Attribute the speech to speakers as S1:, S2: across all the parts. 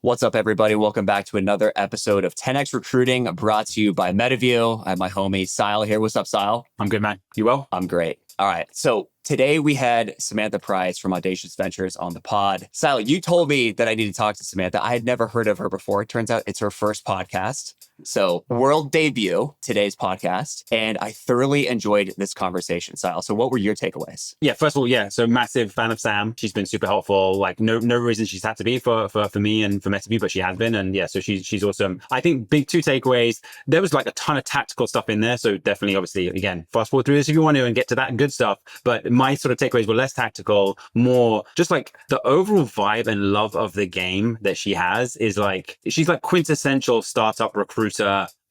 S1: What's up, everybody? Welcome back to another episode of 10X Recruiting brought to you by Metaview. I have my homie, Sile here. What's up, Sile?
S2: I'm good, man. You well?
S1: I'm great. All right. So today we had Samantha Price from Audacious Ventures on the pod. Sile, you told me that I need to talk to Samantha. I had never heard of her before. It turns out it's her first podcast. So world debut, today's podcast. And I thoroughly enjoyed this conversation, Sile. So what were your takeaways?
S2: Yeah, first of all, so massive fan of Sam. She's been super helpful. Like no reason she's had to be for me and for Metaview, but she has been. And yeah, so she's awesome. I think big two takeaways. There was like a ton of tactical stuff in there. So definitely, obviously, again, fast forward through this if you want to and get to that good stuff. But my sort of takeaways were less tactical, more just like the overall vibe and love of the game that she has is like, she's like quintessential startup recruiter.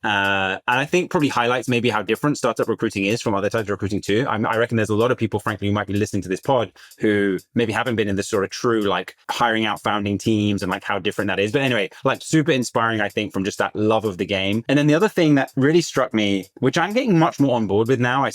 S2: And I think probably highlights maybe how different startup recruiting is from other types of recruiting too. I reckon there's a lot of people, frankly, who might be listening to this pod who maybe haven't been in this sort of true, like hiring out founding teams and like how different that is. But anyway, like super inspiring, I think, from just that love of the game. And then the other thing that really struck me, which I'm getting much more on board with now, I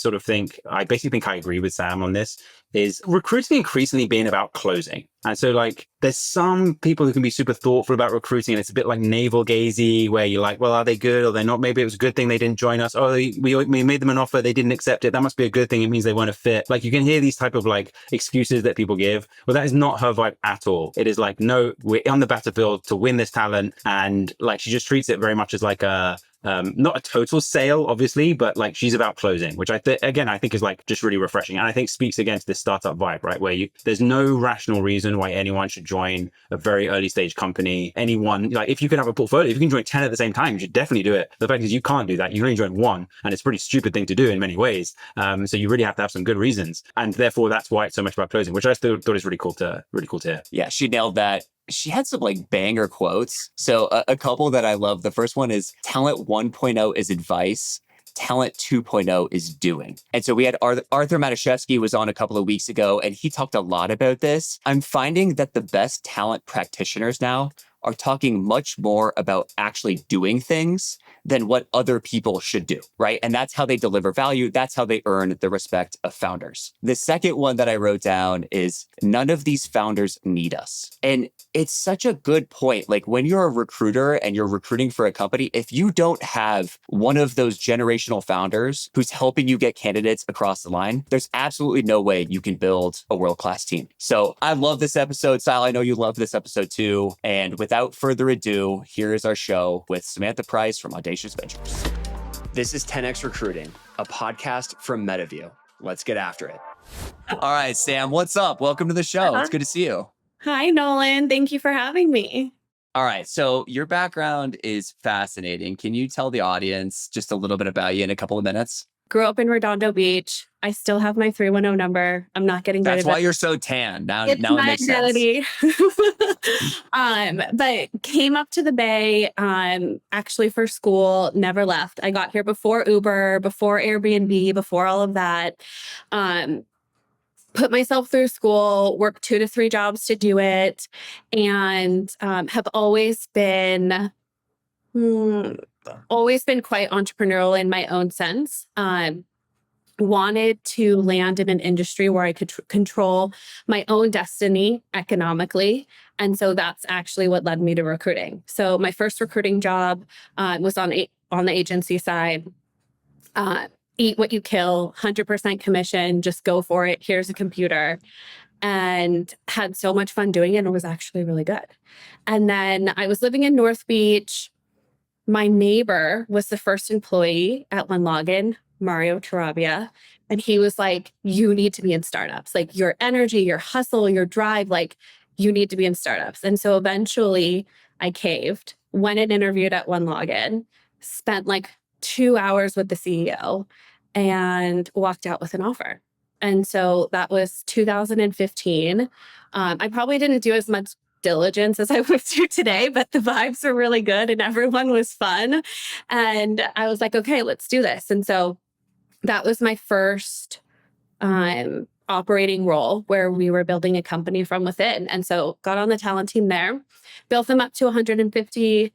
S2: basically think I agree with Sam on this, is recruiting increasingly being about closing. And so like there's some people who can be super thoughtful about recruiting and it's a bit like navel gazy where you're like, well, are they good or they're not? Maybe it was a good thing they didn't join us. Oh, we made them an offer. They didn't accept it. That must be a good thing. It means they weren't a fit. Like you can hear these type of like excuses that people give. Well, that is not her vibe at all. It is like, no, we're on the battlefield to win this talent. And like, she just treats it very much as like not a total sale, obviously, but like she's about closing, which I think is like just really refreshing. And I think speaks again to this startup vibe, right? Where there's no rational reason why anyone should join a very early stage company. Anyone, like if you can have a portfolio, if you can join 10 at the same time, you should definitely do it. The fact is you can't do that. You can only join one. And it's a pretty stupid thing to do in many ways. So you really have to have some good reasons. And therefore that's why it's so much about closing, which I still thought is really cool to hear.
S1: Yeah, she nailed that. She had some like banger quotes. So a couple that I love. The first one is talent 1.0 is advice. Talent 2.0 is doing. And so we had Arthur Matuszewski was on a couple of weeks ago, and he talked a lot about this. I'm finding that the best talent practitioners now are talking much more about actually doing things than what other people should do, right? And that's how they deliver value. That's how they earn the respect of founders. The second one that I wrote down is none of these founders need us. And it's such a good point. Like when you're a recruiter and you're recruiting for a company, if you don't have one of those generational founders who's helping you get candidates across the line, there's absolutely no way you can build a world-class team. So I love this episode. Sile, I know you love this episode too. And without further ado, here is our show with Samantha Price from Audacious Ventures. This is 10X Recruiting, a podcast from Metaview. Let's get after it. All right, Sam, what's up? Welcome to the show. It's good to see you.
S3: Hi, Nolan. Thank you for having me.
S1: All right. So your background is fascinating. Can you tell the audience just a little bit about you in a couple of minutes?
S3: Grew up in Redondo Beach. I still have my 310 number. I'm not getting rid of it.
S1: That's why you're so tan. Now
S3: it's
S1: it
S3: my
S1: makes
S3: identity.
S1: sense.
S3: But came up to the Bay actually for school, never left. I got here before Uber, before Airbnb, before all of that. Put myself through school, worked 2 to 3 jobs to do it, and have always been quite entrepreneurial in my own sense. Wanted to land in an industry where I could control my own destiny economically. And so that's actually what led me to recruiting. So my first recruiting job was on the agency side. Eat what you kill, 100% commission, just go for it. Here's a computer. And had so much fun doing it. And it was actually really good. And then I was living in North Beach. My neighbor was the first employee at OneLogin, Mario Tarabia. And he was like, you need to be in startups. Like your energy, your hustle, your drive, like you need to be in startups. And so eventually I caved, went and interviewed at OneLogin, spent like 2 hours with the CEO and walked out with an offer. And so that was 2015. I probably didn't do as much diligence as I would do today, but the vibes were really good and everyone was fun. And I was like, okay, let's do this. And so that was my first operating role where we were building a company from within. And so got on the talent team there, built them up to 150,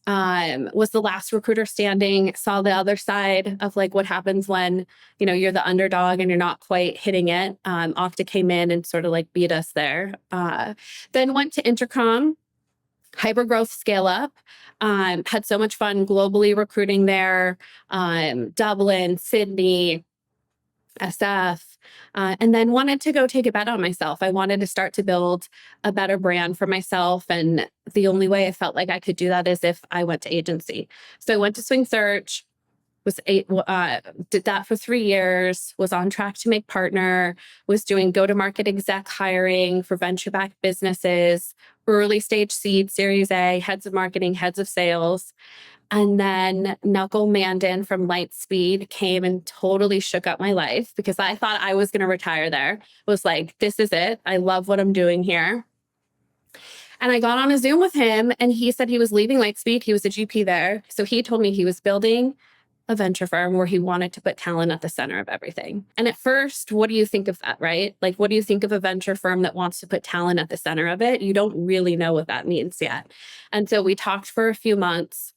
S3: was the last recruiter standing, saw the other side of like what happens when, you know, you're the underdog and you're not quite hitting it. Okta came in and sort of like beat us there. Then went to Intercom, hyper growth scale up. Had so much fun globally recruiting there, Dublin, Sydney, SF, and then wanted to go take a bet on myself. I wanted to start to build a better brand for myself. And the only way I felt like I could do that is if I went to agency. So I went to Swing Search, did that for 3 years, was on track to make partner, was doing go-to-market exec hiring for venture-backed businesses, early stage seed, Series A, heads of marketing, heads of sales. And then Knuckle Mandan from Lightspeed came and totally shook up my life because I thought I was going to retire there. Was like, this is it. I love what I'm doing here. And I got on a Zoom with him and he said he was leaving Lightspeed. He was a GP there. So he told me he was building a venture firm where he wanted to put talent at the center of everything. And at first, what do you think of that, right? Like, what do you think of a venture firm that wants to put talent at the center of it? You don't really know what that means yet. And so we talked for a few months.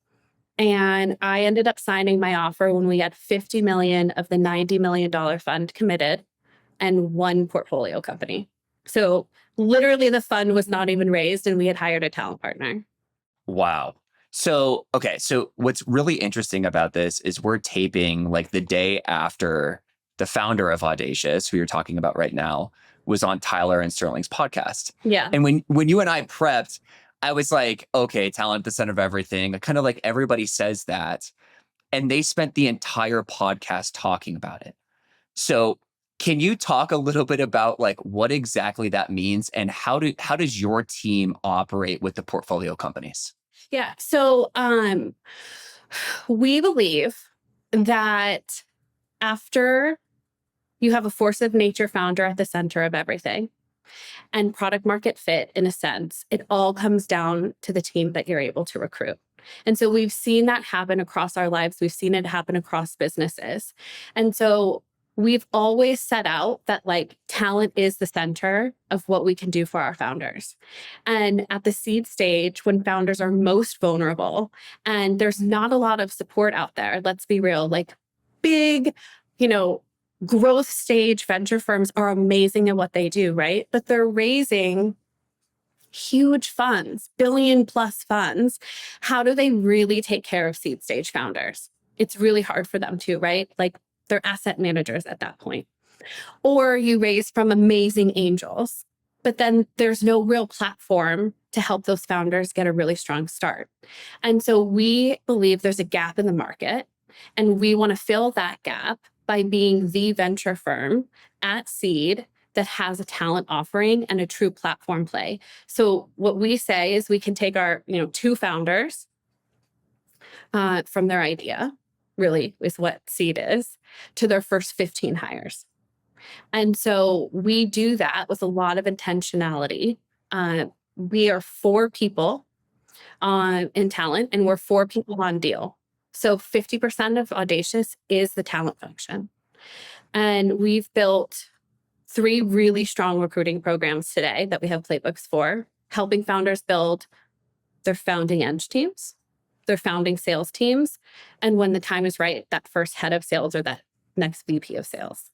S3: And I ended up signing my offer when we had 50 million of the $90 million fund committed and one portfolio company. So literally the fund was not even raised and we had hired a talent partner.
S1: Wow. So, okay. So what's really interesting about this is we're taping like the day after the founder of Audacious, who you're talking about right now, was on Tyler and Sterling's podcast.
S3: Yeah.
S1: And when you and I prepped, I was like, okay, talent at the center of everything. Kind of like everybody says that. And they spent the entire podcast talking about it. So can you talk a little bit about like what exactly that means and how does your team operate with the portfolio companies?
S3: Yeah. So we believe that after you have a force of nature founder at the center of everything and product market fit, in a sense, it all comes down to the team that you're able to recruit. And so we've seen that happen across our lives. We've seen it happen across businesses. And so we've always set out that like talent is the center of what we can do for our founders. And at the seed stage, when founders are most vulnerable and there's not a lot of support out there, let's be real, like big, growth stage venture firms are amazing at what they do, right? But they're raising huge funds, billion plus funds. How do they really take care of seed stage founders? It's really hard for them to, right? Like they're asset managers at that point. Or you raise from amazing angels, but then there's no real platform to help those founders get a really strong start. And so we believe there's a gap in the market, and we want to fill that gap by being the venture firm at seed that has a talent offering and a true platform play. So what we say is we can take our, 2 founders from their idea, really is what seed is, to their first 15 hires. And so we do that with a lot of intentionality. We are 4 people in talent, and we're 4 people on deal. So 50% of Audacious is the talent function. And we've built 3 really strong recruiting programs today that we have playbooks for, helping founders build their founding eng teams, their founding sales teams, and when the time is right, that first head of sales or that next VP of sales.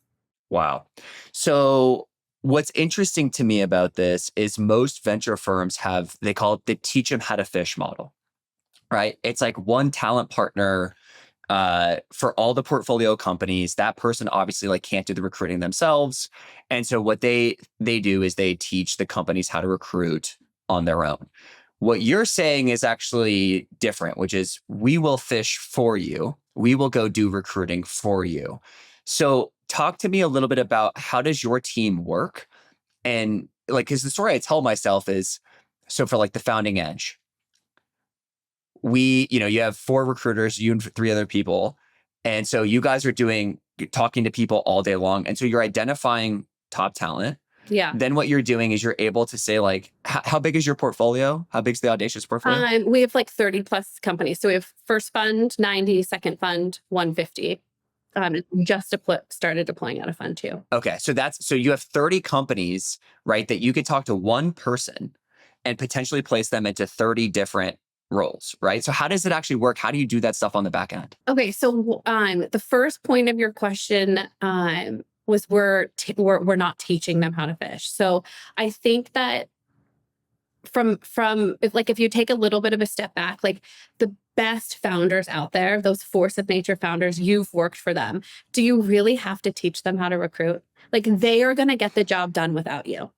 S1: Wow. So what's interesting to me about this is most venture firms they call it the teach them how to fish model, right? It's like one talent partner for all the portfolio companies. That person obviously like can't do the recruiting themselves. And so what they do is they teach the companies how to recruit on their own. What you're saying is actually different, which is we will fish for you. We will go do recruiting for you. So talk to me a little bit about how does your team work? And like, because the story I tell myself is, so for like the founding edge, you have 4 recruiters, you and 3 other people. And so you guys are talking to people all day long. And so you're identifying top talent.
S3: Yeah.
S1: Then what you're doing is you're able to say like, how big is your portfolio? How big's the Audacious portfolio?
S3: We have like 30 plus companies. So we have first fund, 90, second fund, 150. Just started deploying out of fund 2.
S1: Okay. So you have 30 companies, right? That you could talk to one person and potentially place them into 30 different roles, right? So how does it actually work? How do you do that stuff on the back end?
S3: Okay. So the first point of your question was we're not teaching them how to fish. So I think that if you take a little bit of a step back, like the best founders out there, those force of nature founders, you've worked for them. Do you really have to teach them how to recruit? Like they are going to get the job done without you.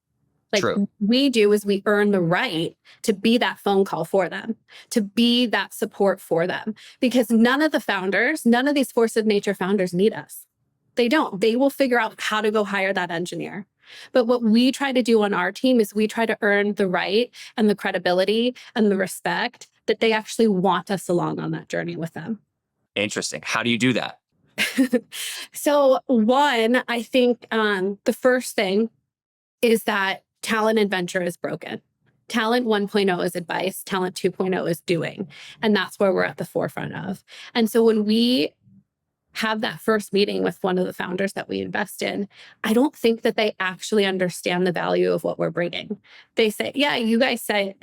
S3: Like
S1: True.
S3: we do is we earn the right to be that phone call for them, to be that support for them, because none of these force of nature founders need us. They don't. They will figure out how to go hire that engineer. But what we try to do on our team is we try to earn the right and the credibility and the respect that they actually want us along on that journey with them.
S1: Interesting. How do you do that?
S3: So one, I think the first thing is that talent and venture is broken. Talent 1.0 is advice. Talent 2.0 is doing. And that's where we're at the forefront of. And so when we have that first meeting with one of the founders that we invest in, I don't think that they actually understand the value of what we're bringing. They say, yeah, you guys say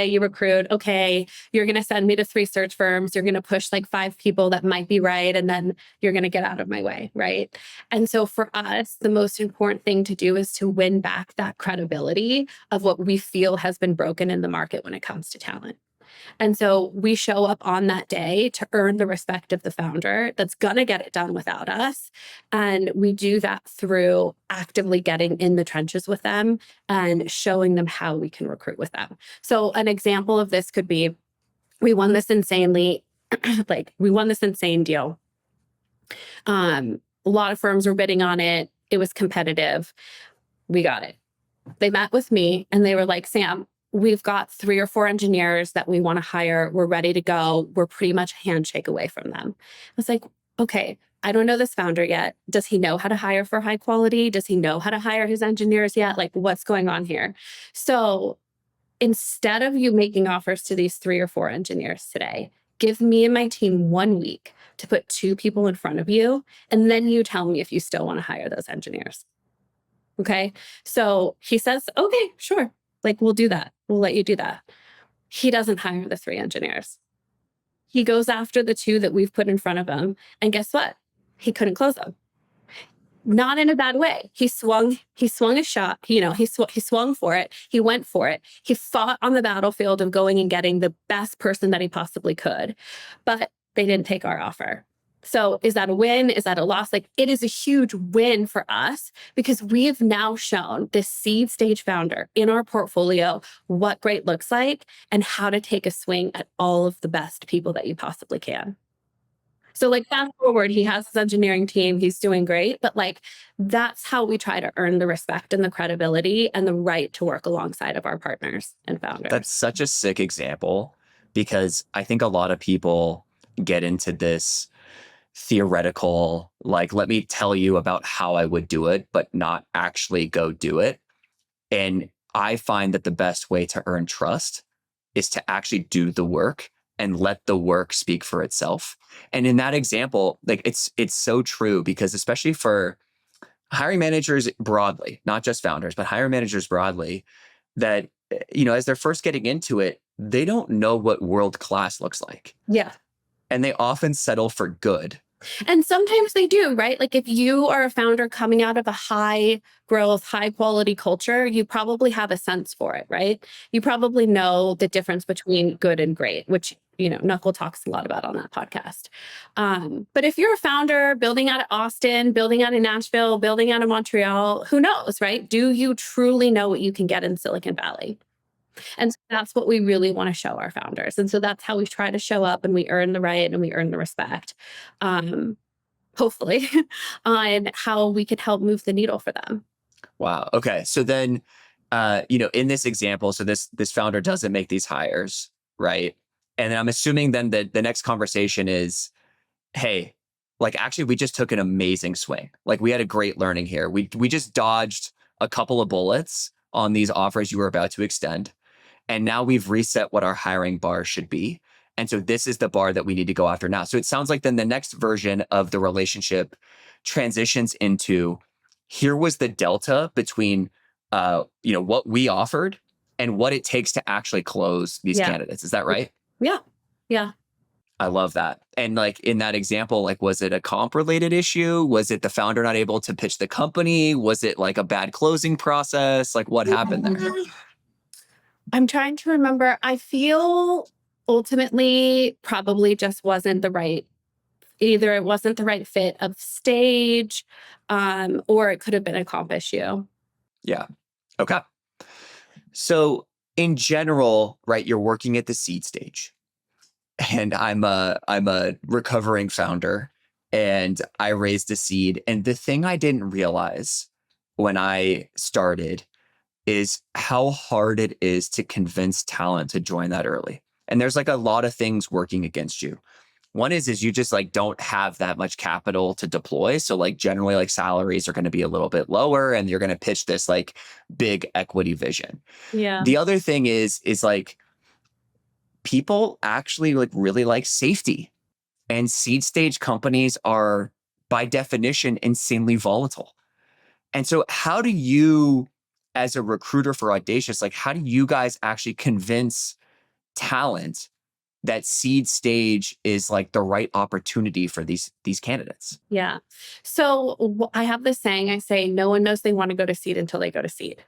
S3: you recruit. Okay, you're going to send me to 3 search firms. You're going to push like 5 people that might be right. And then you're going to get out of my way. Right. And so for us, the most important thing to do is to win back that credibility of what we feel has been broken in the market when it comes to talent. And so we show up on that day to earn the respect of the founder that's going to get it done without us. And we do that through actively getting in the trenches with them and showing them how we can recruit with them. So an example of this could be, we won this insane deal. A lot of firms were bidding on it. It was competitive. We got it. They met with me and they were like, Sam, we've got 3 or 4 engineers that we want to hire. We're ready to go. We're pretty much a handshake away from them. I was like, okay, I don't know this founder yet. Does he know how to hire for high quality? Does he know how to hire his engineers yet? Like, what's going on here? So instead of you making offers to these 3 or 4 engineers today, give me and my team 1 week to put 2 people in front of you. And then you tell me if you still want to hire those engineers. Okay. So he says, okay, sure. Like, we'll do that. We'll let you do that. He doesn't hire the 3 engineers. He goes after the 2 that we've put in front of him. And guess what? He couldn't close them. Not in a bad way. He swung his shot. He swung for it. He went for it. He fought on the battlefield of going and getting the best person that he possibly could. But they didn't take our offer. So is that a win? Is that a loss? Like, it is a huge win for us because we have now shown this seed stage founder in our portfolio what great looks like and how to take a swing at all of the best people that you possibly can. So like fast forward, he has his engineering team, he's doing great, but like that's how we try to earn the respect and the credibility and the right to work alongside of our partners and founders.
S1: That's such a sick example because I think a lot of people get into this theoretical, like, let me tell you about how I would do it, but not actually go do it. And I find that the best way to earn trust is to actually do the work and let the work speak for itself. And in that example, like it's so true because especially for hiring managers broadly, not just founders, but hiring managers broadly, that, as they're first getting into it, they don't know what world-class looks like.
S3: Yeah.
S1: And they often settle for good.
S3: And sometimes they do, right? Like if you are a founder coming out of a high growth, high quality culture, you probably have a sense for it, right? You probably know the difference between good and great, which, Knuckle talks a lot about on that podcast. But if you're a founder building out of Austin, building out of Nashville, building out of Montreal, who knows, right? Do you truly know what you can get in Silicon Valley? And so that's what we really want to show our founders. And so that's how we try to show up and we earn the right and we earn the respect, hopefully, on how we can help move the needle for them.
S1: Wow. Okay. So then, in this example, so this founder doesn't make these hires, right? And I'm assuming then that the next conversation is, hey, like actually we just took an amazing swing. Like we had a great learning here. We just dodged a couple of bullets on these offers you were about to extend. And now we've reset what our hiring bar should be. And so this is the bar that we need to go after now. So it sounds like then the next version of the relationship transitions into, here was the delta between, what we offered and what it takes to actually close these candidates. Is that right?
S3: Yeah. Yeah.
S1: I love that. And like in that example, like, was it a comp related issue? Was it the founder not able to pitch the company? Was it like a bad closing process? Like what happened there?
S3: I'm trying to remember. I feel ultimately probably just wasn't the right, either it wasn't the right fit of stage, or it could have been a comp issue.
S1: Yeah. Okay. So in general, right, you're working at the seed stage. And I'm a recovering founder, and I raised a seed. And the thing I didn't realize when I started is how hard it is to convince talent to join that early. And there's like a lot of things working against you. One is you just like don't have that much capital to deploy. So like generally like salaries are going to be a little bit lower, and you're going to pitch this like big equity vision.
S3: Yeah.
S1: The other thing is like people actually like really like safety, and seed stage companies are by definition insanely volatile. And so how do you, as a recruiter for Audacious, like how do you guys actually convince talent that seed stage is like the right opportunity for these candidates?
S3: Yeah. So I have this saying, I say, no one knows they want to go to seed until they go to seed.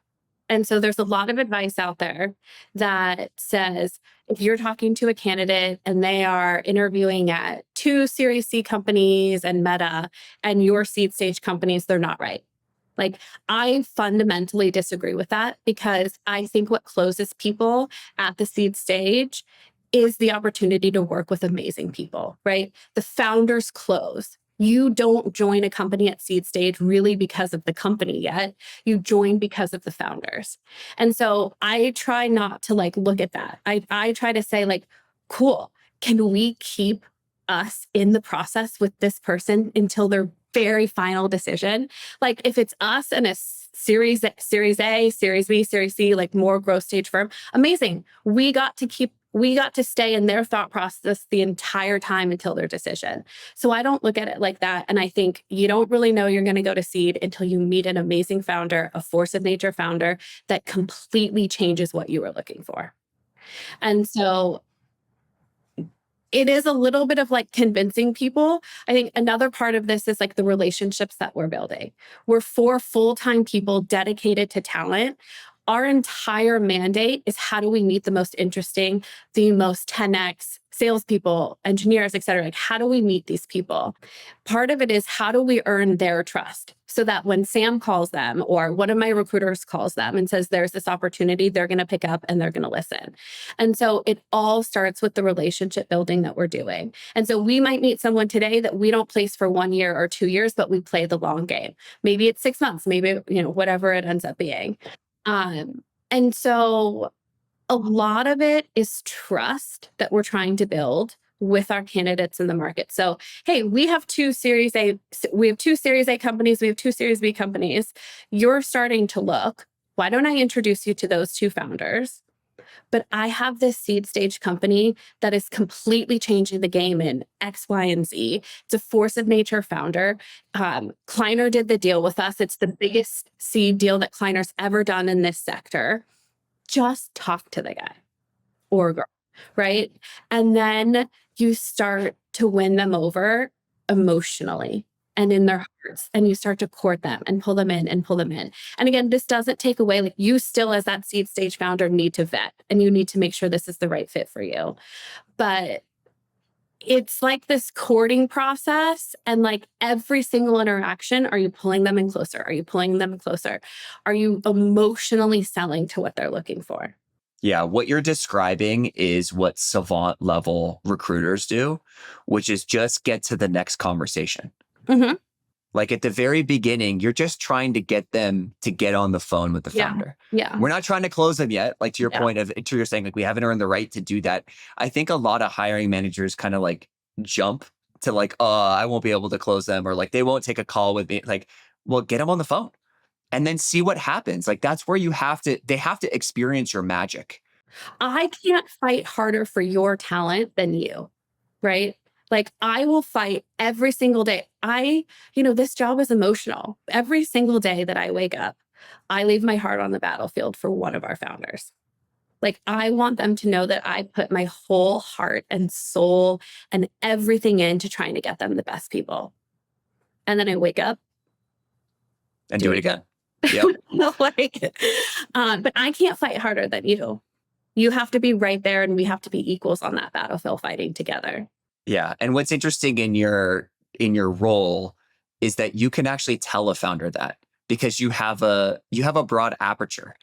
S3: And so there's a lot of advice out there that says if you're talking to a candidate and they are interviewing at 2 Series C companies and Meta and your seed stage companies, they're not right. Like, I fundamentally disagree with that, because I think what closes people at the seed stage is the opportunity to work with amazing people, right? The founders close. You don't join a company at seed stage really because of the company yet. You join because of the founders. And so I try not to like look at that. I try to say like, cool, can we keep us in the process with this person until their very final decision? Like if it's us and a Series A, Series B, Series C, like more growth stage firm, amazing. We got to stay in their thought process the entire time until their decision. So I don't look at it like that. And I think you don't really know you're going to go to seed until you meet an amazing founder, a force of nature founder that completely changes what you were looking for. And so it is a little bit of like convincing people. I think another part of this is like the relationships that we're building. We're 4 full-time people dedicated to talent. Our entire mandate is how do we meet the most interesting, the most 10x salespeople, engineers, et cetera. Like, how do we meet these people? Part of it is how do we earn their trust so that when Sam calls them or one of my recruiters calls them and says there's this opportunity, they're going to pick up and they're going to listen. And so it all starts with the relationship building that we're doing. And so we might meet someone today that we don't place for 1 year or 2 years, but we play the long game. Maybe it's 6 months, maybe, whatever it ends up being. And so a lot of it is trust that we're trying to build with our candidates in the market. So, hey, we have 2 Series A companies, we have 2 Series B companies. You're starting to look. Why don't I introduce you to those 2 founders? But I have this seed stage company that is completely changing the game in X, Y, and Z. It's a force of nature founder. Kleiner did the deal with us. It's the biggest seed deal that Kleiner's ever done in this sector. Just talk to the guy or girl, right? And then you start to win them over emotionally and in their hearts, and you start to court them and pull them in and pull them in. And again, this doesn't take away, like, you still as that seed stage founder need to vet and you need to make sure this is the right fit for you. But it's like this courting process, and like every single interaction, are you pulling them in closer? Are you pulling them in closer? Are you emotionally selling to what they're looking for?
S1: Yeah, what you're describing is what savant level recruiters do, which is just get to the next conversation.
S3: Mm-hmm.
S1: Like at the very beginning, you're just trying to get them to get on the phone with the
S3: Yeah.
S1: founder.
S3: Yeah.
S1: We're not trying to close them yet. Like to your
S3: Yeah.
S1: point of, to your saying, like we haven't earned the right to do that. I think a lot of hiring managers kind of like jump to like, oh, I won't be able to close them, or like they won't take a call with me. Like, well, get them on the phone and then see what happens. Like that's where they have to experience your magic.
S3: I can't fight harder for your talent than you, right? Like I will fight every single day. This job is emotional. Every single day that I wake up, I leave my heart on the battlefield for one of our founders. Like I want them to know that I put my whole heart and soul and everything into trying to get them the best people. And then I wake up
S1: And do it again. Yep.
S3: but I can't fight harder than you. You have to be right there, and we have to be equals on that battlefield fighting together.
S1: Yeah. And what's interesting in your role is that you can actually tell a founder that, because you have a broad aperture.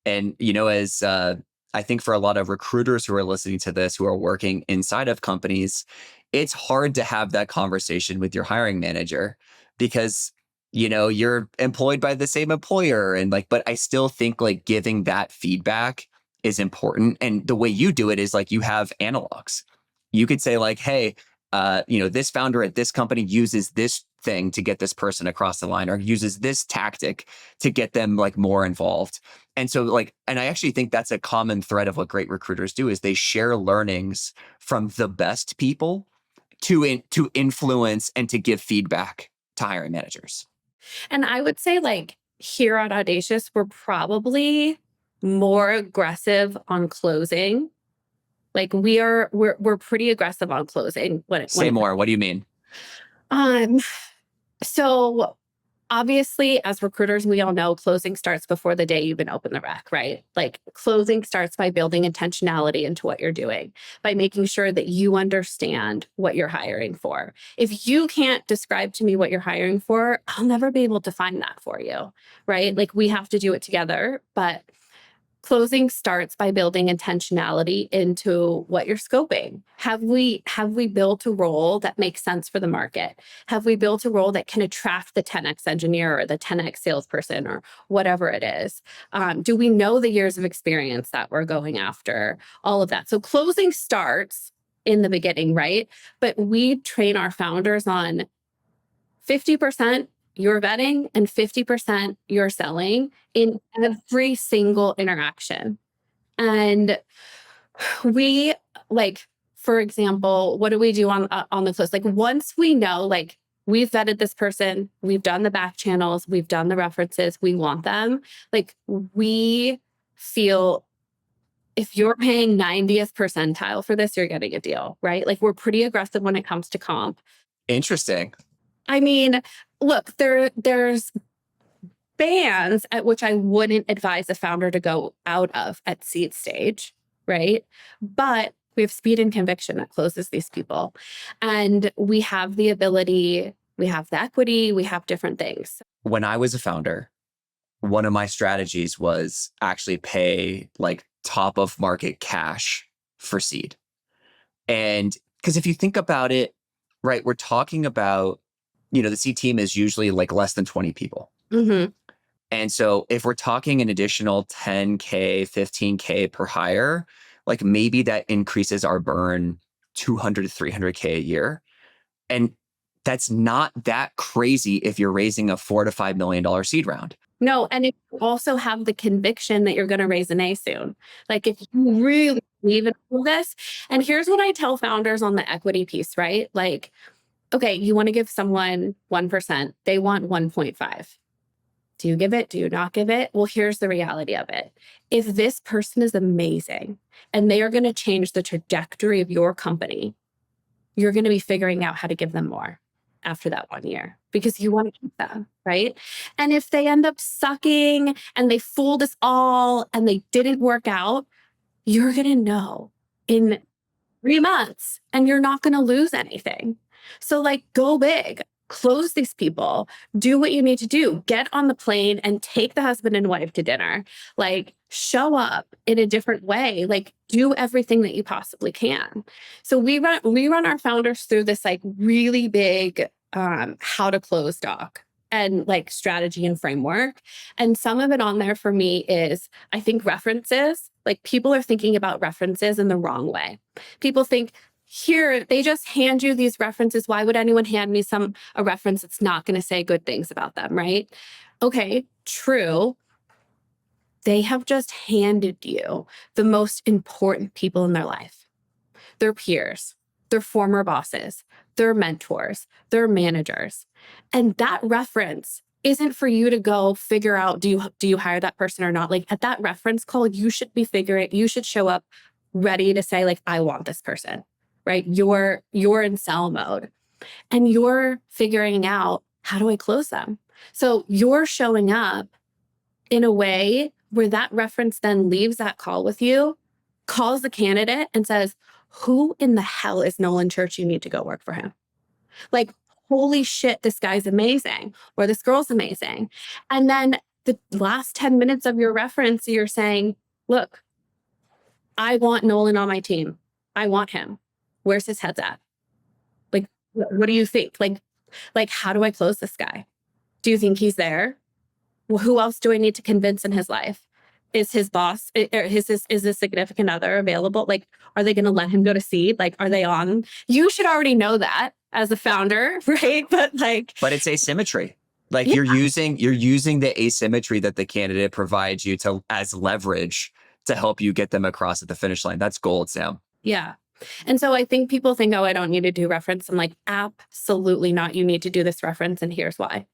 S1: And as I think for a lot of recruiters who are listening to this, who are working inside of companies, it's hard to have that conversation with your hiring manager, because you're employed by the same employer, and but I still think giving that feedback is important. And the way you do it is you have analogs. You could say hey, this founder at this company uses this thing to get this person across the line, or uses this tactic to get them more involved. And so and I actually think that's a common thread of what great recruiters do, is they share learnings from the best people to influence and to give feedback to hiring managers.
S3: And I would say here at Audacious, we're probably more aggressive on closing. We're pretty aggressive on closing.
S1: Say more. What do you mean?
S3: So obviously, as recruiters, we all know closing starts before the day you even open the rec, right? Closing starts by building intentionality into what you're doing, by making sure that you understand what you're hiring for. If you can't describe to me what you're hiring for, I'll never be able to find that for you, right? We have to do it together, but closing starts by building intentionality into what you're scoping. Have we built a role that makes sense for the market? Have we built a role that can attract the 10x engineer or the 10x salesperson or whatever it is? Do we know the years of experience that we're going after? All of that. So closing starts in the beginning, right? But we train our founders on 50% you're vetting and 50% you're selling in every single interaction. And we for example, what do we do on the close? Once we know, we've vetted this person, we've done the back channels, we've done the references, we want them. We feel if you're paying 90th percentile for this, you're getting a deal, right? We're pretty aggressive when it comes to comp.
S1: Interesting.
S3: I mean, look, there's bands at which I wouldn't advise a founder to go out of at seed stage, right? But we have speed and conviction that closes these people. And we have the ability, we have the equity, we have different things.
S1: When I was a founder, one of my strategies was actually pay top of market cash for seed. And because if you think about it, right, we're talking about the C team is usually less than 20 people.
S3: Mm-hmm.
S1: And so if we're talking an additional 10K, 15K per hire, maybe that increases our burn 200 to 300K a year. And that's not that crazy if you're raising a $4 to $5 million seed round.
S3: No, and if you also have the conviction that you're going to raise an A soon, if you really believe in all this, and here's what I tell founders on the equity piece, right? Okay, you want to give someone 1%. They want 1.5. Do you give it? Do you not give it? Well, here's the reality of it. If this person is amazing and they are going to change the trajectory of your company, you're going to be figuring out how to give them more after that 1 year because you want to keep them, right? And if they end up sucking and they fooled us all and they didn't work out, you're going to know in 3 months and you're not going to lose anything. So go big, close these people, do what you need to do, get on the plane and take the husband and wife to dinner, show up in a different way, do everything that you possibly can. So we run our founders through this really big how to close doc and strategy and framework. And some of it on there for me is, I think references, people are thinking about references in the wrong way. People think, here, they just hand you these references. Why would anyone hand me a reference that's not going to say good things about them, right? Okay, true. They have just handed you the most important people in their life. Their peers, their former bosses, their mentors, their managers. And that reference isn't for you to go figure out, do you hire that person or not? At that reference call, you should show up ready to say, I want this person. Right? You're in sell mode and you're figuring out, how do I close them? So you're showing up in a way where that reference then leaves that call with you calls the candidate and says, who in the hell is Nolan Church? You need to go work for him. Like, holy shit, this guy's amazing, or this girl's amazing. And then the last 10 minutes of your reference, you're saying, look, I want Nolan on my team. I want him. Where's his head's at? Like, what do you think? Like, how do I close this guy? Do you think he's there? Well, who else do I need to convince in his life? Is his boss, is his significant other available? Like, are they going to let him go to seed? Like, are they on? You should already know that as a founder, right? But
S1: it's asymmetry. Like,
S3: yeah.
S1: you're using the asymmetry that the candidate provides you as leverage to help you get them across at the finish line. That's gold, Sam.
S3: Yeah. And so I think people think, oh, I don't need to do reference. I'm like, absolutely not. You need to do this reference, and here's why.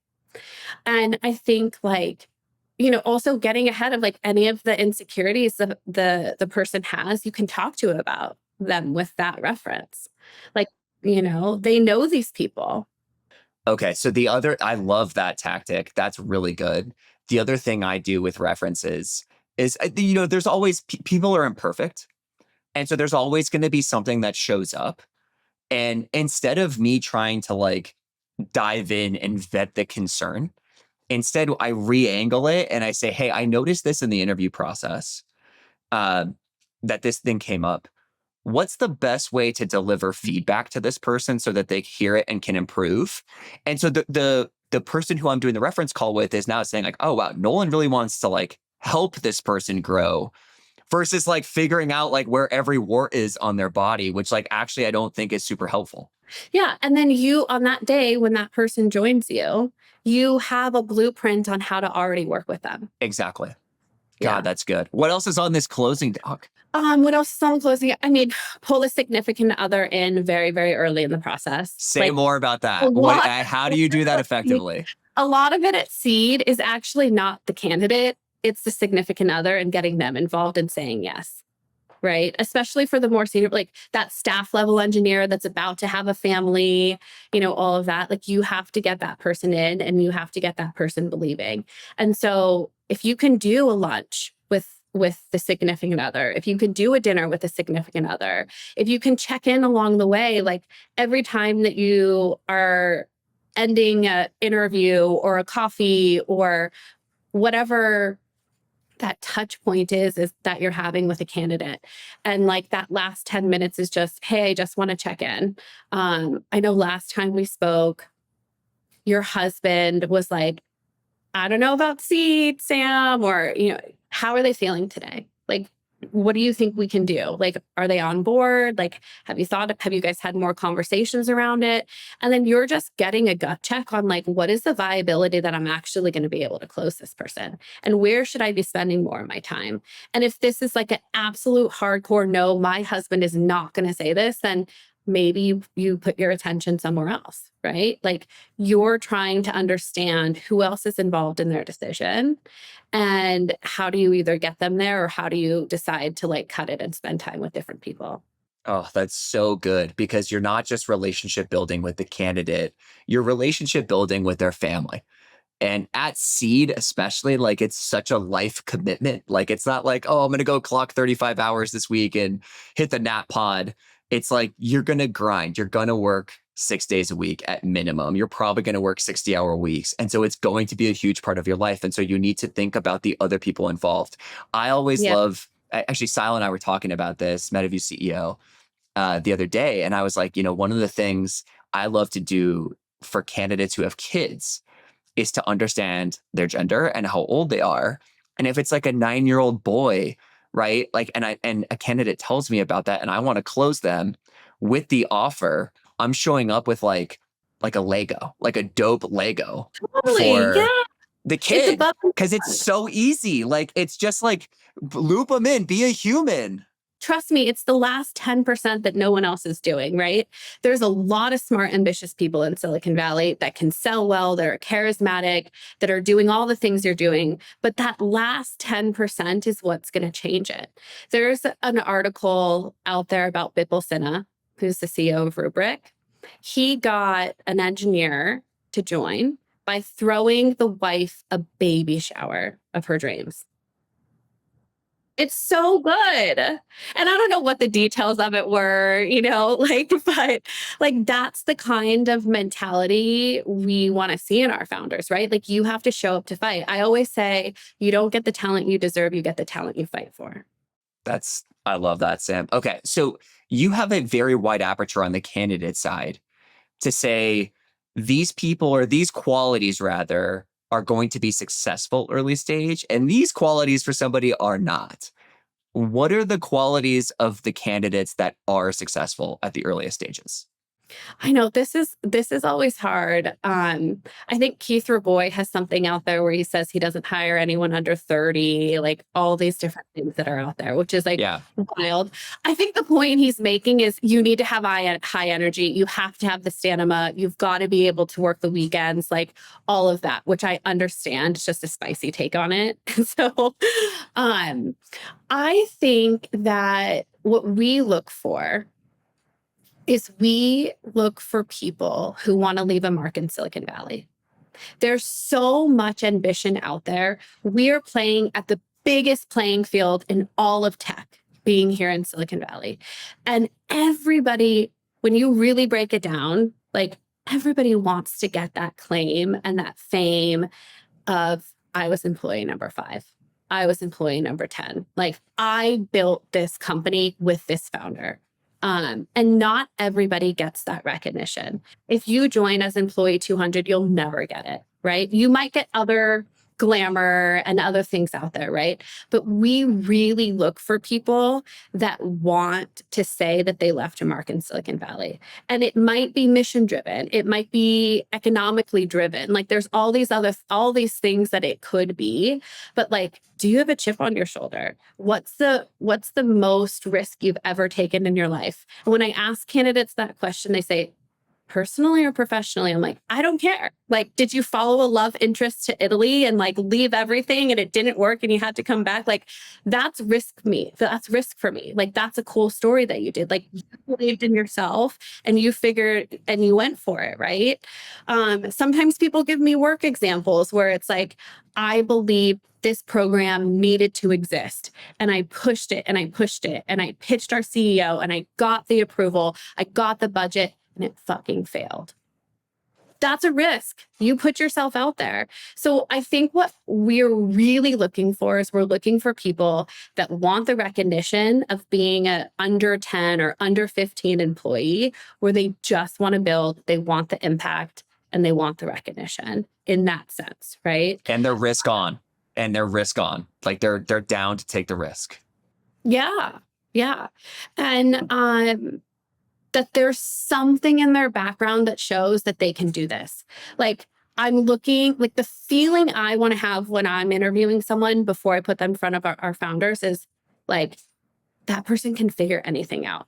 S3: And I think, like, also getting ahead of like any of the insecurities that the person has, you can talk to about them with that reference. Like, they know these people.
S1: Okay. So I love that tactic. That's really good. The other thing I do with references is, there's always, people are imperfect. And so there's always going to be something that shows up. And instead of me trying to like dive in and vet the concern, instead I re-angle it and I say, hey, I noticed this in the interview process, that this thing came up. What's the best way to deliver feedback to this person so that they hear it and can improve? And so the person who I'm doing the reference call with is now saying like, oh, wow, Nolan really wants to like help this person grow, versus like figuring out like where every wart is on their body, which like actually I don't think is super helpful.
S3: Yeah. And then you, on that day when that person joins you, you have a blueprint on how to already work with them.
S1: Exactly.
S3: Yeah.
S1: God, that's good. What else is on this closing doc?
S3: What else is on closing? I mean, pull a significant other in very, very early in the process.
S1: Say more about that. How do you do that effectively?
S3: A lot of it at seed is actually not the candidate. It's the significant other and getting them involved and saying yes, right? Especially for the more senior, like that staff level engineer that's about to have a family, all of that. Like, you have to get that person in and you have to get that person believing. And so if you can do a lunch with the significant other, if you can do a dinner with a significant other, if you can check in along the way, like every time that you are ending an interview or a coffee or whatever that touch point is that you're having with a candidate. And like that last 10 minutes is just, hey, I just want to check in. I know last time we spoke, your husband was like, I don't know about seed, Sam, or, how are they feeling today? Like, what do you think we can do? Like, are they on board? Like, have you guys had more conversations around it? And then you're just getting a gut check on like, what is the viability that I'm actually going to be able to close this person? And where should I be spending more of my time? And if this is like an absolute hardcore, no, my husband is not going to say this, then maybe you put your attention somewhere else, right? Like, you're trying to understand who else is involved in their decision and how do you either get them there or how do you decide to like cut it and spend time with different people.
S1: Oh, that's so good, because you're not just relationship building with the candidate, you're relationship building with their family. And at seed, especially, like, it's such a life commitment. Like, it's not like, oh, I'm going to go clock 35 hours this week and hit the nap pod. It's like, you're going to grind. You're going to work 6 days a week at minimum. You're probably going to work 60-hour weeks. And so it's going to be a huge part of your life. And so you need to think about the other people involved. I always love, actually, Sile and I were talking about this, Metaview CEO, the other day. And I was like, one of the things I love to do for candidates who have kids is to understand their gender and how old they are. And if it's like a 9-year-old boy, right? Like, and a candidate tells me about that and I want to close them with the offer, I'm showing up with like a Lego, like a dope Lego for the kid. Because it's so easy. Like, it's just like, loop them in, be a human.
S3: Trust me, it's the last 10% that no one else is doing, right? There's a lot of smart, ambitious people in Silicon Valley that can sell well, that are charismatic, that are doing all the things you're doing. But that last 10% is what's going to change it. There's an article out there about Bipul Sinha, who's the CEO of Rubrik. He got an engineer to join by throwing the wife a baby shower of her dreams. It's so good. And I don't know what the details of it were, but like that's the kind of mentality we want to see in our founders, right? Like you have to show up to fight. I always say, you don't get the talent you deserve, you get the talent you fight for.
S1: I love that, Sam. Okay. So you have a very wide aperture on the candidate side to say these people, or these qualities rather, are going to be successful early stage, and these qualities for somebody are not. What are the qualities of the candidates that are successful at the earliest stages?
S3: I know this is always hard. I think Keith Raboy has something out there where he says he doesn't hire anyone under 30, like all these different things that are out there, which is like wild. I think the point he's making is you need to have high energy. You have to have the stamina. You've got to be able to work the weekends, like all of that, which I understand. It's just a spicy take on it. So I think that what we look for is we look for people who want to leave a mark in Silicon Valley. There's so much ambition out there. We are playing at the biggest playing field in all of tech, being here in Silicon Valley. And everybody, when you really break it down, like everybody wants to get that claim and that fame of, I was employee number 5. I was employee number 10. Like I built this company with this founder. And not everybody gets that recognition. If you join as employee 200, you'll never get it, right? You might get other glamour and other things out there, right? But we really look for people that want to say that they left a mark in Silicon Valley. And it might be mission driven. It might be economically driven. Like there's all these things that it could be, but like, do you have a chip on your shoulder? What's the most risk you've ever taken in your life? And when I ask candidates that question, they say, personally or professionally? I'm like, I don't care. Like, did you follow a love interest to Italy and like leave everything and it didn't work and you had to come back? Like, that's risk for me. Like, that's a cool story that you did. Like, you believed in yourself and you figured and you went for it, right? Sometimes people give me work examples where it's like, I believe this program needed to exist. And I pushed it and I pushed it and I pitched our CEO and I got the approval. I got the budget. And it fucking failed. That's a risk. You put yourself out there. So I think what we're really looking for is we're looking for people that want the recognition of being a under 10 or under 15 employee, where they just want to build, they want the impact, and they want the recognition in that sense, right?
S1: And they're risk on. Like they're down to take the risk.
S3: Yeah. Yeah. And that there's something in their background that shows that they can do this. Like I'm looking, like the feeling I want to have when I'm interviewing someone before I put them in front of our founders is like, that person can figure anything out.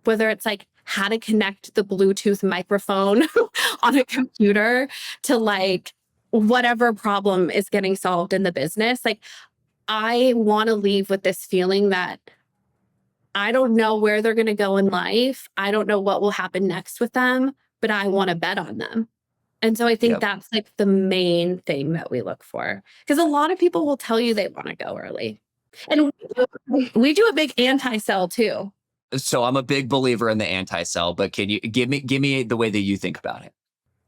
S3: Whether it's like how to connect the Bluetooth microphone on a computer to like whatever problem is getting solved in the business. Like I want to leave with this feeling that I don't know where they're going to go in life. I don't know what will happen next with them, but I want to bet on them. And so I think that's like the main thing that we look for. Because a lot of people will tell you they want to go early. And we do a big anti-sell too.
S1: So I'm a big believer in the anti-sell, but can you give me the way that you think about it?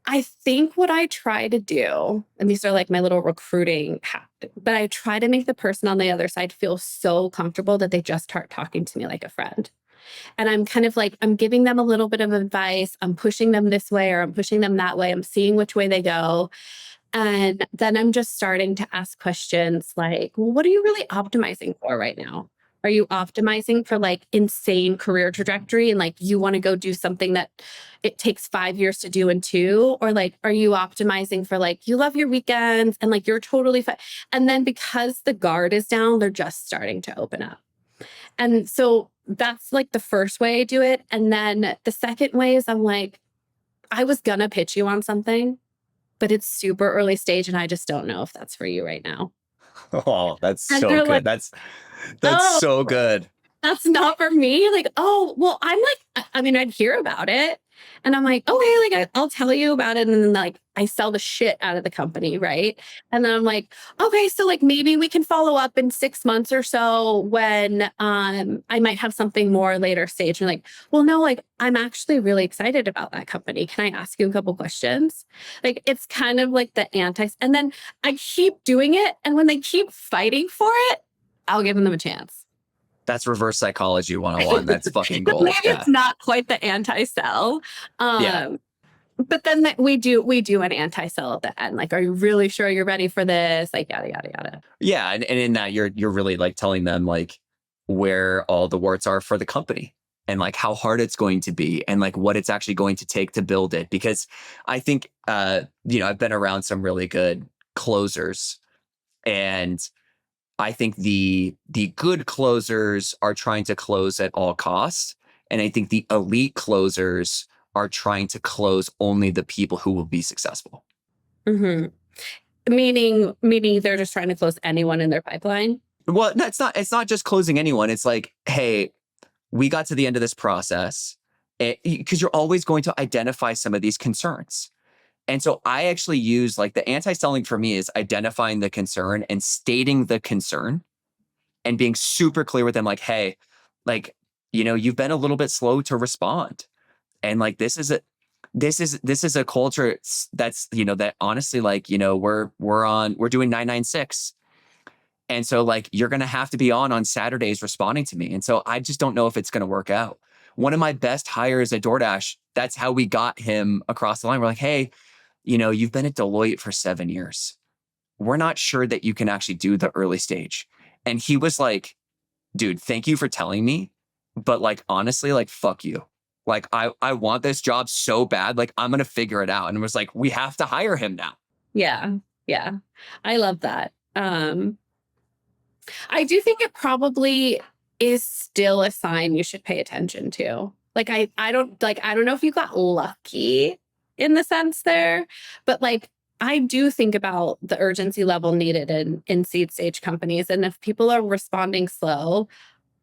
S3: I think what I try to do, and these are like my little recruiting hack, but I try to make the person on the other side feel so comfortable that they just start talking to me like a friend. And I'm kind of like, I'm giving them a little bit of advice. I'm pushing them this way or I'm pushing them that way. I'm seeing which way they go. And then I'm just starting to ask questions like, well, what are you really optimizing for right now? Are you optimizing for like insane career trajectory and like you want to go do something that it takes 5 years to do in 2? Or like, are you optimizing for like, you love your weekends and like you're totally fine? And then because the guard is down, they're just starting to open up. And so that's like the first way I do it. And then the second way is I'm like, I was gonna pitch you on something, but it's super early stage and I just don't know if that's for you right now.
S1: Oh, that's
S3: And
S1: so
S3: they're
S1: good.
S3: like,
S1: That's
S3: oh,
S1: so good.
S3: that's not for me. Like, oh, well, I'm like, I mean, I'd hear about it and I'm like, okay, like I'll tell you about it. And then like I sell the shit out of the company. Right. And then I'm like, okay, so like maybe we can follow up in 6 months or so when I might have something more later stage. And like, well, no, like I'm actually really excited about that company. Can I ask you a couple questions? Like it's kind of like the anti, and then I keep doing it. And when they keep fighting for it, I'll give them a chance.
S1: That's reverse psychology 101. That's fucking gold.
S3: Maybe
S1: Yeah.
S3: it's not quite the anti-sell.
S1: Yeah.
S3: But then we do an anti-sell at the end. Like, are you really sure you're ready for this? Like yada yada yada.
S1: Yeah. And in that you're really like telling them like where all the warts are for the company and like how hard it's going to be and like what it's actually going to take to build it. Because I think I've been around some really good closers, and I think the good closers are trying to close at all costs. And I think the elite closers are trying to close only the people who will be successful.
S3: Mm-hmm. Meaning they're just trying to close anyone in their pipeline.
S1: Well, no, it's not just closing anyone. It's like, hey, we got to the end of this process, because you're always going to identify some of these concerns. And so I actually use like the anti-selling for me is identifying the concern and stating the concern and being super clear with them. Like, hey, like, you've been a little bit slow to respond. And like, this is a culture that's, that honestly, like, we're doing 996. And so like, you're going to have to be on Saturdays responding to me. And so I just don't know if it's going to work out. One of my best hires at DoorDash, that's how we got him across the line. We're like, hey, you've been at Deloitte for 7 years. We're not sure that you can actually do the early stage. And he was like, dude, thank you for telling me. But like, honestly, like, fuck you. Like, I want this job so bad. Like, I'm going to figure it out. And it was like, we have to hire him now.
S3: Yeah. Yeah. I love that. I do think it probably is still a sign you should pay attention to. Like, I don't know if you got lucky in the sense there, but like, I do think about the urgency level needed in seed stage companies. And if people are responding slow,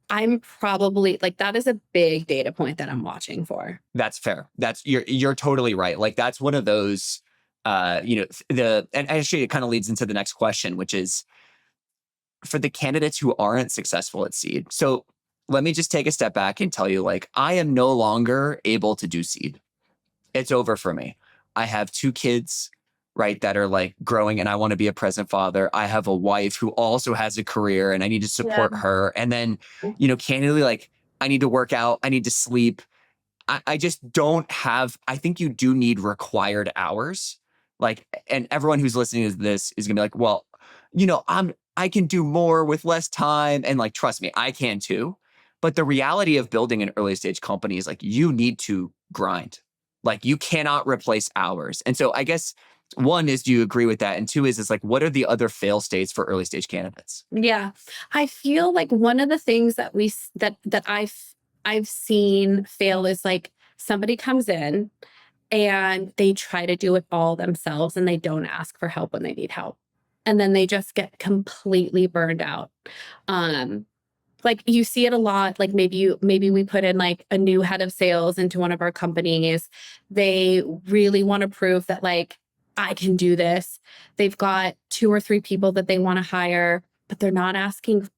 S3: I'm probably like, that is a big data point that I'm watching for.
S1: That's fair. You're totally right. Like, that's one of those, and actually it kind of leads into the next question, which is for the candidates who aren't successful at seed. So let me just take a step back and tell you, like, I am no longer able to do seed. It's over for me. I have 2 kids, right, that are like growing, and I want to be a present father. I have a wife who also has a career and I need to support her. And then, candidly, like, I need to work out. I need to sleep. I just don't have, I think you do need required hours. Like, and everyone who's listening to this is gonna be like, well, I can do more with less time. And like, trust me, I can too. But the reality of building an early stage company is like, you need to grind. Like, you cannot replace hours. And so I guess 1 is, do you agree with that? And 2 is like, what are the other fail states for early stage candidates?
S3: Yeah. I feel like one of the things that I've seen fail is like somebody comes in and they try to do it all themselves and they don't ask for help when they need help. And then they just get completely burned out. Like, you see it a lot. Like, maybe we put in like a new head of sales into one of our companies. They really want to prove that like, I can do this. They've got 2 or 3 people that they want to hire, but they're not asking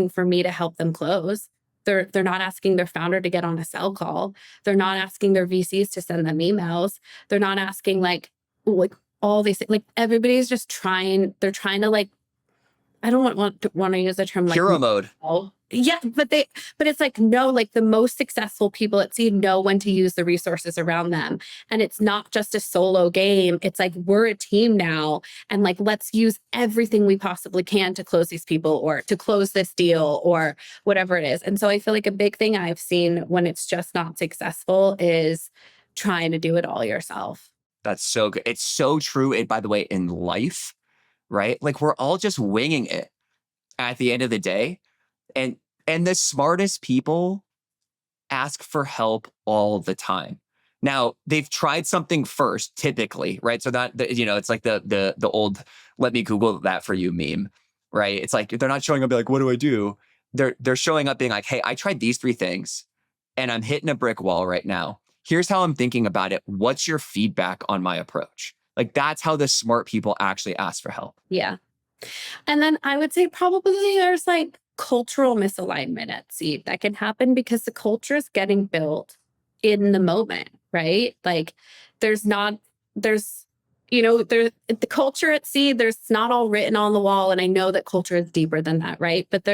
S3: for me to help them close. They're not asking their founder to get on a sell call. They're not asking their VCs to send them emails. They're not asking like all these things. Like, everybody's just trying. They're trying to like, I don't want to use the term like
S1: Hero mode.
S3: Yeah, but it's like, no, like the most successful people at seed know when to use the resources around them. And it's not just a solo game. It's like, we're a team now. And like, let's use everything we possibly can to close these people or to close this deal or whatever it is. And so I feel like a big thing I've seen when it's just not successful is trying to do it all yourself.
S1: That's so good. It's so true. And by the way, in life, right? Like, we're all just winging it at the end of the day. And the smartest people ask for help all the time. Now, they've tried something first, typically, right? So that, it's like the old "let me Google that for you" meme, right? It's like, they're not showing up, be like, what do I do? they're showing up being like, hey, I tried these 3 things and I'm hitting a brick wall right now. Here's how I'm thinking about it. What's your feedback on my approach? Like, that's how the smart people actually ask for help.
S3: Yeah. And then I would say probably there's like cultural misalignment at Seed that can happen because the culture is getting built in the moment, right? Like there's the culture at Seed, there's not all written on the wall. And I know that culture is deeper than that, right? But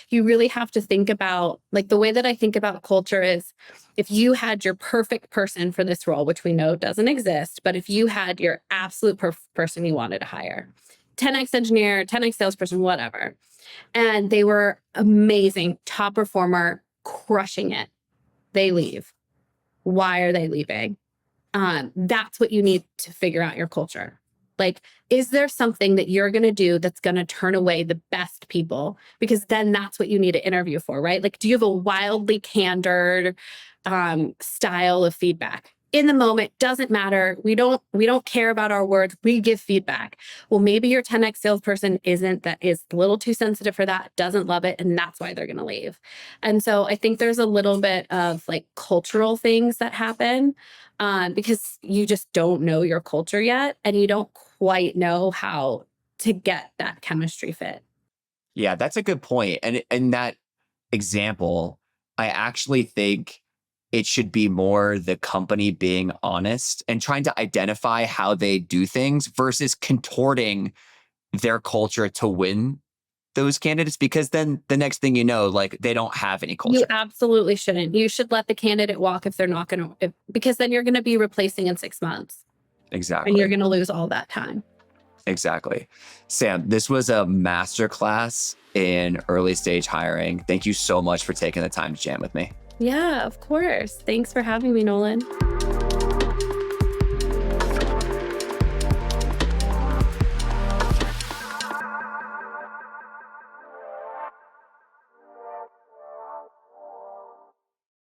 S3: you really have to think about, like, the way that I think about culture is if you had your perfect person for this role, which we know doesn't exist, but if you had your absolute person you wanted to hire, 10x engineer, 10x salesperson, whatever, and they were amazing, top performer, crushing it, they leave. Why are they leaving? That's what you need to figure out your culture. Like, is there something that you're going to do that's going to turn away the best people? Because then that's what you need to interview for, right? Like, do you have a wildly candid style of feedback? In the moment, doesn't matter. We don't care about our words. We give feedback. Well, maybe your 10x salesperson is a little too sensitive for that, doesn't love it, and that's why they're going to leave. And so I think there's a little bit of like cultural things that happen because you just don't know your culture yet, and you don't quite know how to get that chemistry fit.
S1: Yeah, that's a good point. And in that example, I actually think it should be more the company being honest and trying to identify how they do things versus contorting their culture to win those candidates, because then the next thing you know, like, they don't have any culture.
S3: You absolutely shouldn't. You should let the candidate walk if they're not going to, because then you're going to be replacing in 6 months.
S1: Exactly.
S3: And you're going to lose all that time.
S1: Exactly. Sam, this was a masterclass in early stage hiring. Thank you so much for taking the time to jam with me.
S3: Yeah, of course. Thanks for having me, Nolan.